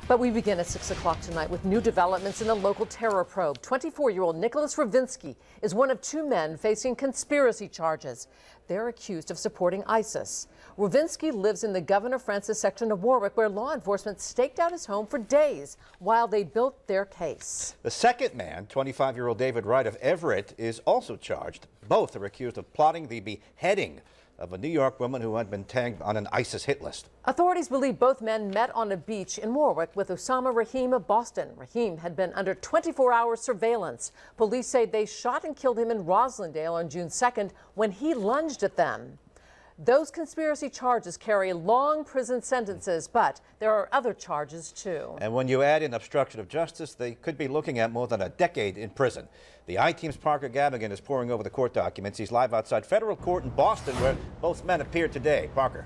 But we begin at 6 o'clock tonight with new developments in the local terror probe. 24-year-old Nicholas Rovinski is one of two men facing conspiracy charges. They're accused of supporting ISIS. Rovinski lives in the Governor Francis section of Warwick, where law enforcement staked out his home for days while they built their case. The second man, 25-year-old David Wright of Everett, is also charged. Both are accused of plotting the beheading of a New York woman who had been tagged on an ISIS hit list. Authorities believe both men met on a beach in Warwick with Osama Rahim of Boston. Rahim had been under 24-hour surveillance. Police say they shot and killed him in Roslindale on June 2nd when he lunged at them. Those conspiracy charges carry long prison sentences, but there are other charges too. And when you add in obstruction of justice, they could be looking at more than a decade in prison. The I-Team's Parker Gavigan is poring over the court documents. He's live outside federal court in Boston, where both men appeared today. Parker.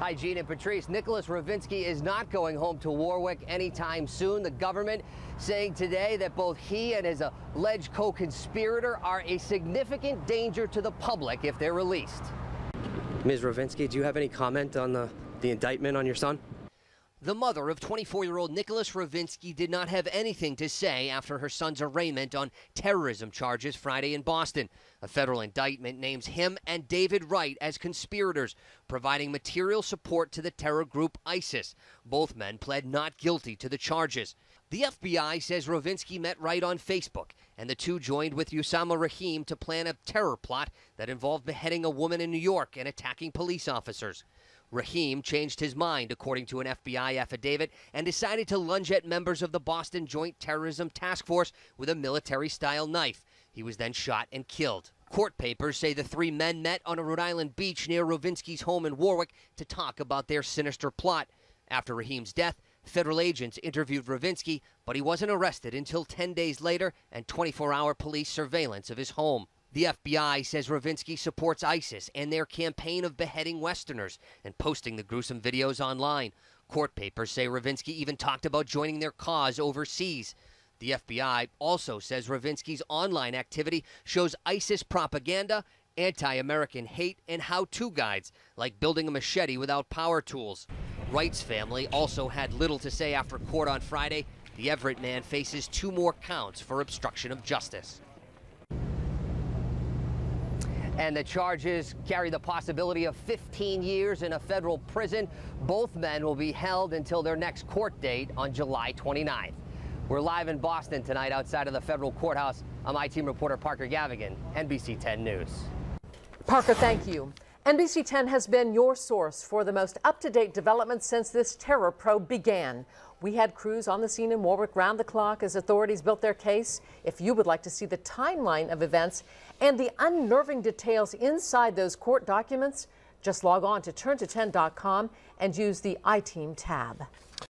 Hi, Gene and Patrice. Nicholas Rovinski is not going home to Warwick anytime soon. The government saying today that both he and his alleged co-conspirator are a significant danger to the public if they're released. Ms. Rovinski, do you have any comment on the indictment on your son? The mother of 24-year-old Nicholas Rovinski did not have anything to say after her son's arraignment on terrorism charges Friday in Boston. A federal indictment names him and David Wright as conspirators, providing material support to the terror group ISIS. Both men pled not guilty to the charges. The FBI says Rovinski met Wright on Facebook, and the two joined with Osama Rahim to plan a terror plot that involved beheading a woman in New York and attacking police officers. Rahim changed his mind, according to an FBI affidavit, and decided to lunge at members of the Boston Joint Terrorism Task Force with a military-style knife. He was then shot and killed. Court papers say the three men met on a Rhode Island beach near Rovinski's home in Warwick to talk about their sinister plot. After Rahim's death, federal agents interviewed Rovinski, but he wasn't arrested until 10 days later and 24-hour police surveillance of his home. The FBI says Rovinski supports ISIS and their campaign of beheading Westerners and posting the gruesome videos online. Court papers say Rovinski even talked about joining their cause overseas. The FBI also says Rovinski's online activity shows ISIS propaganda, anti-American hate, and how-to guides, like building a machete without power tools. Wright's family also had little to say after court on Friday. The Everett man faces 2 more counts for obstruction of justice. And the charges carry the possibility of 15 years in a federal prison. Both men will be held until their next court date on July 29th. We're live in Boston tonight outside of the federal courthouse. I'm I-Team reporter Parker Gavigan, NBC 10 News. Parker, thank you. NBC 10 has been your source for the most up-to-date developments since this terror probe began. We had crews on the scene in Warwick round the clock as authorities built their case. If you would like to see the timeline of events and the unnerving details inside those court documents, just log on to turnto10.com and use the I-Team tab.